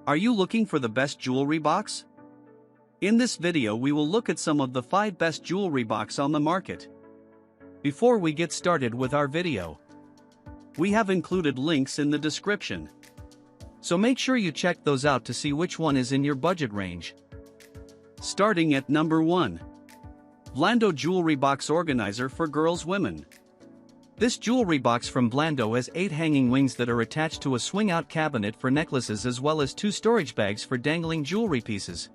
Are you looking for the best jewelry box? In this video we will look at some of the 5 best jewelry box on the market. Before we get started with our video, we have included links in the description. So make sure you check those out to see which one is in your budget range. Starting at number 1. Lando Jewelry Box Organizer for Girls Women. This jewelry box from Lando has 8 hanging wings that are attached to a swing-out cabinet for necklaces as well as 2 storage bags for dangling jewelry pieces.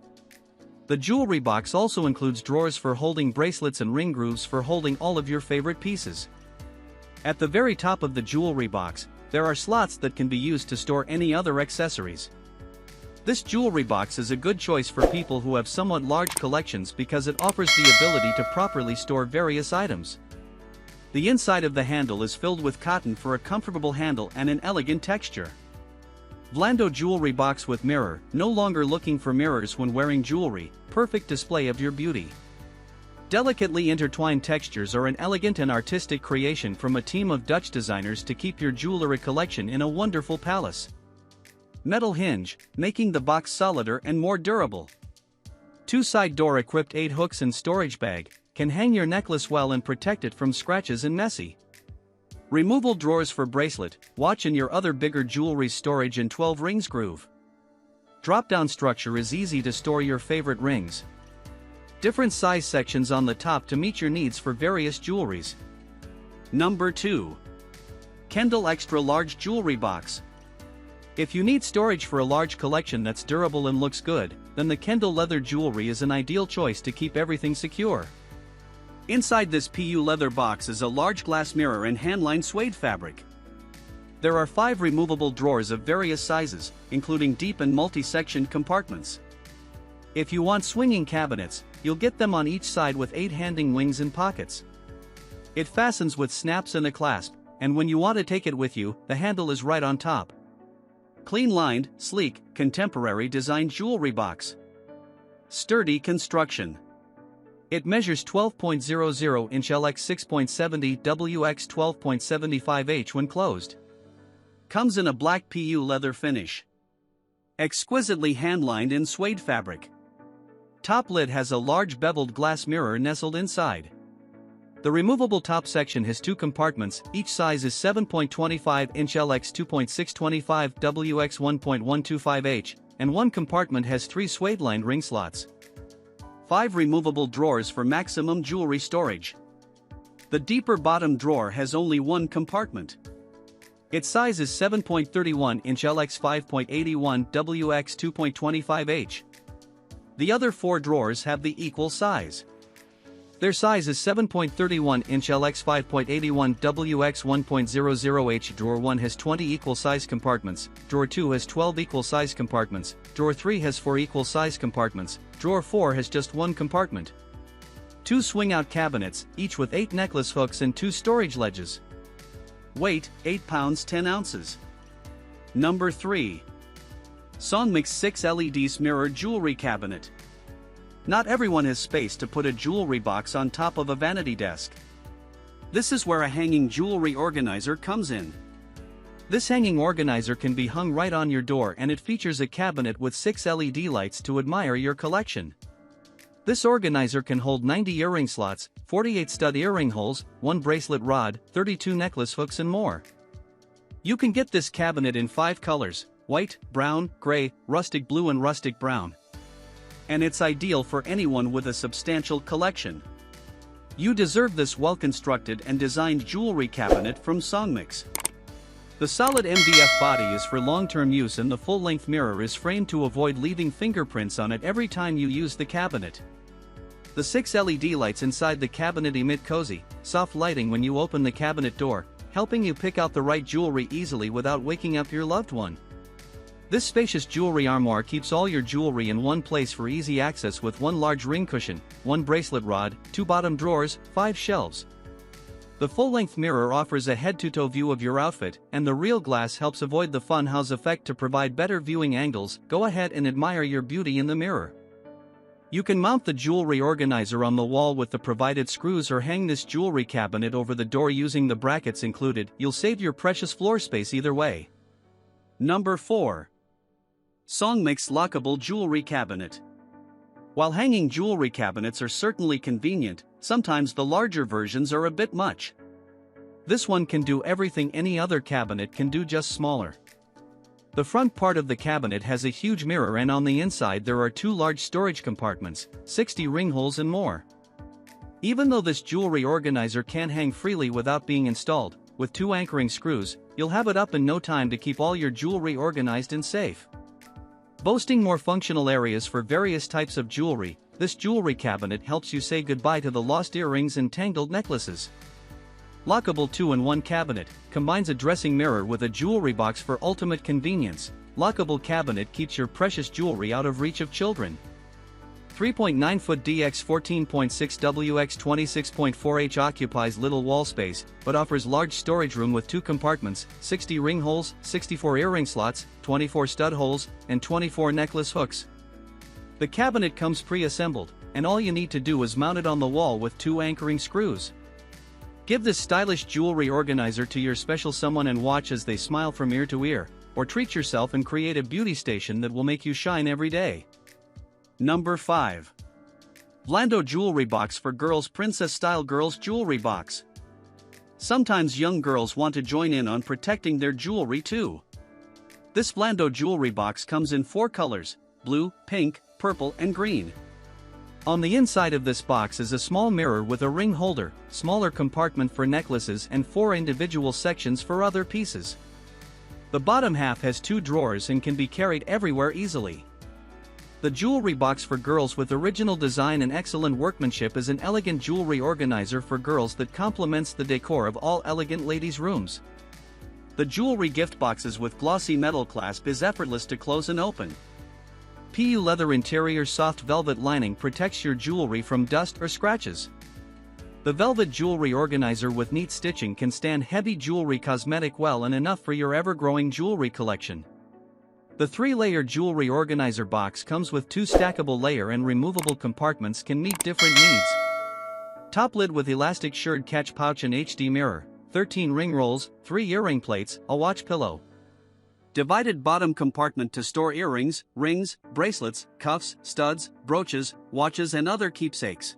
The jewelry box also includes drawers for holding bracelets and ring grooves for holding all of your favorite pieces. At the very top of the jewelry box, there are slots that can be used to store any other accessories. This jewelry box is a good choice for people who have somewhat large collections because it offers the ability to properly store various items. The inside of the handle is filled with cotton for a comfortable handle and an elegant texture. Lando Jewelry Box with Mirror, no longer looking for mirrors when wearing jewelry, perfect display of your beauty. Delicately intertwined textures are an elegant and artistic creation from a team of Dutch designers to keep your jewelry collection in a wonderful palace. Metal hinge, making the box solider and more durable. 2 side door equipped 8 hooks and storage bag, can hang your necklace well and protect it from scratches and messy. Removal drawers for bracelet, watch and your other bigger jewelry storage and 12 rings groove. Drop-down structure is easy to store your favorite rings. Different size sections on the top to meet your needs for various jewelries. Number 2. Kendall Extra Large Jewelry Box. If you need storage for a large collection that's durable and looks good, then the Kendall leather jewelry is an ideal choice to keep everything secure. Inside this PU leather box is a large glass mirror and hand-lined suede fabric. There are 5 removable drawers of various sizes, including deep and multi-section compartments. If you want swinging cabinets, you'll get them on each side with 8 hanging wings and pockets. It fastens with snaps and a clasp, and when you want to take it with you, the handle is right on top. Clean-lined, sleek, contemporary designed jewelry box. Sturdy construction. It measures 12.00 inch LX 6.70 WX 12.75 H when closed. Comes in a black PU leather finish. Exquisitely hand-lined in suede fabric. Top lid has a large beveled glass mirror nestled inside. The removable top section has 2 compartments, each size is 7.25 inch LX 2.625 WX 1.125 H, and 1 compartment has 3 suede-lined ring slots. 5 removable drawers for maximum jewelry storage. The deeper bottom drawer has only 1 compartment. Its size is 7.31 inch LX 5.81 WX 2.25 H. The other 4 drawers have the equal size. Their size is 7.31 inch LX 5.81 WX 1.00 H. Drawer 1 has 20 equal size compartments, drawer 2 has 12 equal size compartments, drawer 3 has 4 equal size compartments, drawer 4 has just 1 compartment. 2 swing-out cabinets, each with 8 necklace hooks and 2 storage ledges. Weight, 8 pounds 10 ounces. Number 3. Songmix 6 LEDs Mirror Jewelry Cabinet. Not everyone has space to put a jewelry box on top of a vanity desk. This is where a hanging jewelry organizer comes in. This hanging organizer can be hung right on your door and it features a cabinet with 6 LED lights to admire your collection. This organizer can hold 90 earring slots, 48 stud earring holes, 1 bracelet rod, 32 necklace hooks and more. You can get this cabinet in 5 colors, white, brown, gray, rustic blue and rustic brown. And it's ideal for anyone with a substantial collection. You deserve this well-constructed and designed jewelry cabinet from Songmix. The solid MDF body is for long-term use and the full-length mirror is framed to avoid leaving fingerprints on it every time you use the cabinet. The 6 LED lights inside the cabinet emit cozy, soft lighting when you open the cabinet door, helping you pick out the right jewelry easily without waking up your loved one. This spacious jewelry armoire keeps all your jewelry in one place for easy access with 1 large ring cushion, 1 bracelet rod, 2 bottom drawers, 5 shelves. The full-length mirror offers a head-to-toe view of your outfit, and the real glass helps avoid the funhouse effect to provide better viewing angles. Go ahead and admire your beauty in the mirror. You can mount the jewelry organizer on the wall with the provided screws or hang this jewelry cabinet over the door using the brackets included. You'll save your precious floor space either way. Number 4. Song Mix Lockable Jewelry Cabinet. While hanging jewelry cabinets are certainly convenient, sometimes the larger versions are a bit much. This one can do everything any other cabinet can do, just smaller. The front part of the cabinet has a huge mirror, and on the inside there are 2 large storage compartments, 60 ring holes and more. Even though this jewelry organizer can hang freely without being installed, with 2 anchoring screws, you'll have it up in no time to keep all your jewelry organized and safe. Boasting more functional areas for various types of jewelry, this jewelry cabinet helps you say goodbye to the lost earrings and tangled necklaces. Lockable 2-in-1 cabinet combines a dressing mirror with a jewelry box for ultimate convenience. Lockable cabinet keeps your precious jewelry out of reach of children. 3.9-foot DX 14.6 WX 26.4H occupies little wall space, but offers large storage room with 2 compartments, 60 ring holes, 64 earring slots, 24 stud holes, and 24 necklace hooks. The cabinet comes pre-assembled, and all you need to do is mount it on the wall with 2 anchoring screws. Give this stylish jewelry organizer to your special someone and watch as they smile from ear to ear, or treat yourself and create a beauty station that will make you shine every day. Number 5. Lando Jewelry Box for Girls. Princess Style Girls Jewelry Box. Sometimes young girls want to join in on protecting their jewelry too. This Lando Jewelry Box comes in 4 colors: blue, pink, purple, and green. On the inside of this box is a small mirror with a ring holder, smaller compartment for necklaces, and 4 individual sections for other pieces. The bottom half has 2 drawers and can be carried everywhere easily. The jewelry box for girls with original design and excellent workmanship is an elegant jewelry organizer for girls that complements the decor of all elegant ladies' rooms. The jewelry gift boxes with glossy metal clasp is effortless to close and open. PU leather interior soft velvet lining protects your jewelry from dust or scratches. The velvet jewelry organizer with neat stitching can stand heavy jewelry cosmetic well and enough for your ever-growing jewelry collection. The 3-layer jewelry organizer box comes with 2 stackable layer and removable compartments, can meet different needs. Top lid with elastic shirred catch pouch and HD mirror, 13 ring rolls, 3 earring plates, a watch pillow. Divided bottom compartment to store earrings, rings, bracelets, cuffs, studs, brooches, watches, and other keepsakes.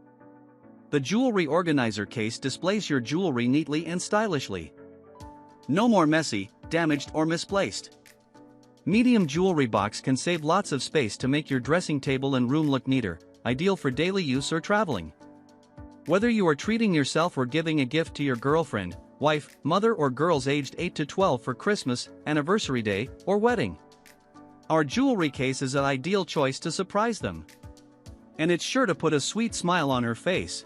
The jewelry organizer case displays your jewelry neatly and stylishly. No more messy, damaged, or misplaced. Medium jewelry box can save lots of space to make your dressing table and room look neater, ideal for daily use or traveling. Whether you are treating yourself or giving a gift to your girlfriend, wife, mother, or girls aged 8 to 12 for Christmas, anniversary day, or wedding, our jewelry case is an ideal choice to surprise them. And it's sure to put a sweet smile on her face.